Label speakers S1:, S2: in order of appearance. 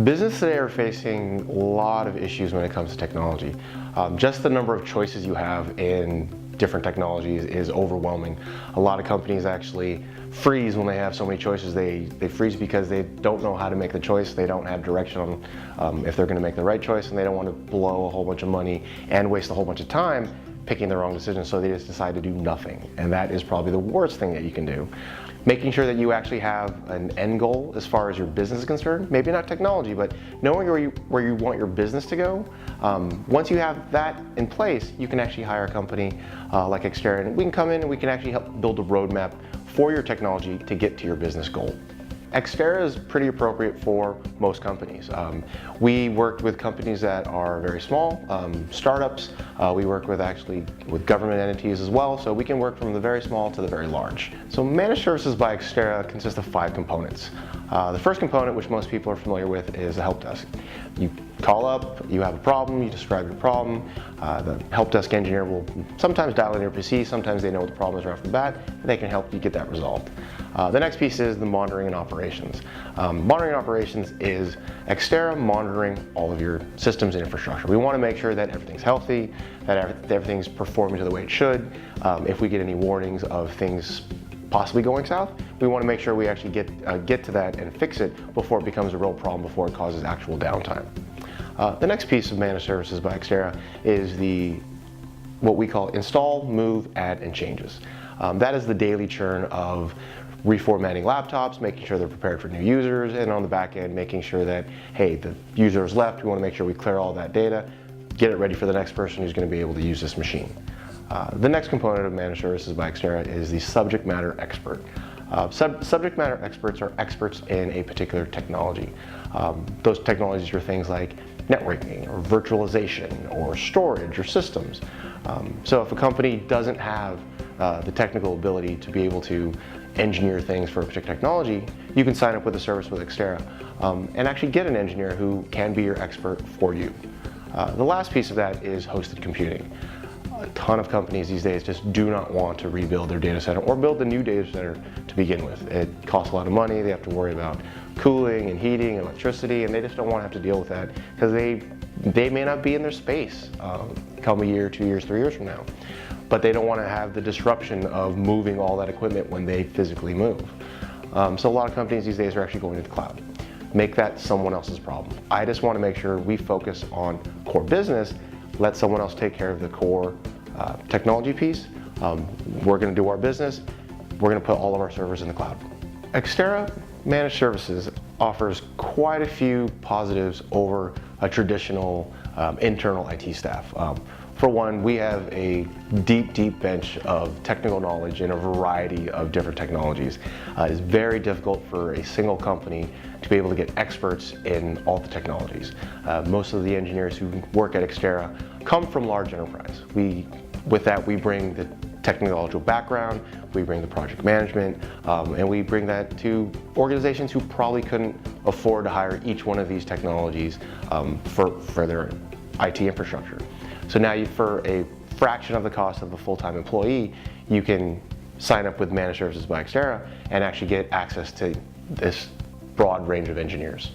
S1: Businesses today are facing a lot of issues when it comes to technology. Just the number of choices you have in different technologies is overwhelming. A lot of companies actually freeze when they have so many choices. They freeze because they don't know how to make the choice. They don't have direction on if they're going to make the right choice, and they don't want to blow a whole bunch of money and waste a whole bunch of time picking the wrong decision, so they just decide to do nothing. And that is probably the worst thing that you can do. Making sure that you actually have an end goal as far as your business is concerned, maybe not technology, but knowing where you want your business to go. Once you have that in place, you can actually hire a company like Xterra, and we can come in and we can actually help build a roadmap for your technology to get to your business goal. Xterra is pretty appropriate for most companies. We worked with companies that are very small, startups. We work with government entities as well, so we can work from the very small to the very large. So managed services by Xterra consists of 5 components. The first component, which most people are familiar with, is the help desk. You call up, you have a problem, you describe your problem. The help desk engineer will sometimes dial in your PC, sometimes they know what the problem is right off the bat, and they can help you get that resolved. The next piece is the monitoring and operations. Monitoring and operations is Xterra monitoring all of your systems and infrastructure. We want to make sure that everything's healthy, that everything's performing to the way it should. If we get any warnings of things possibly going south, we want to make sure we actually get to that and fix it before it becomes a real problem, before it causes actual downtime. The next piece of managed services by Xterra is what we call install, move, add, and changes. That is the daily churn of reformatting laptops, making sure they're prepared for new users, and on the back end, making sure that, hey, the user has left, we want to make sure we clear all that data, get it ready for the next person who's going to be able to use this machine. The next component of managed services by Xterra is the subject matter expert. Subject matter experts are experts in a particular technology. Those technologies are things like networking or virtualization or storage or systems. So if a company doesn't have the technical ability to be able to engineer things for a particular technology, you can sign up with a service with Xterra and actually get an engineer who can be your expert for you. The last piece of that is hosted computing. A ton of companies these days just do not want to rebuild their data center or build a new data center to begin with. It costs a lot of money, they have to worry about cooling and heating and electricity, and they just don't want to have to deal with that because they may not be in their space come a year, 2 years, 3 years from now. But they don't want to have the disruption of moving all that equipment when they physically move. So a lot of companies these days are actually going to the cloud. Make that someone else's problem. I just want to make sure we focus on core business, let someone else take care of the core technology piece. We're going to do our business. We're going to put all of our servers in the cloud. Xterra Managed Services offers quite a few positives over a traditional internal IT staff. For one, we have a deep bench of technical knowledge in a variety of different technologies. It's very difficult for a single company to be able to get experts in all the technologies. Most of the engineers who work at Xterra come from large enterprise. With that, we bring the technological background, we bring the project management, and we bring that to organizations who probably couldn't afford to hire each one of these technologies for their IT infrastructure. So now for a fraction of the cost of a full-time employee, you can sign up with Managed Services by Xterra and actually get access to this broad range of engineers.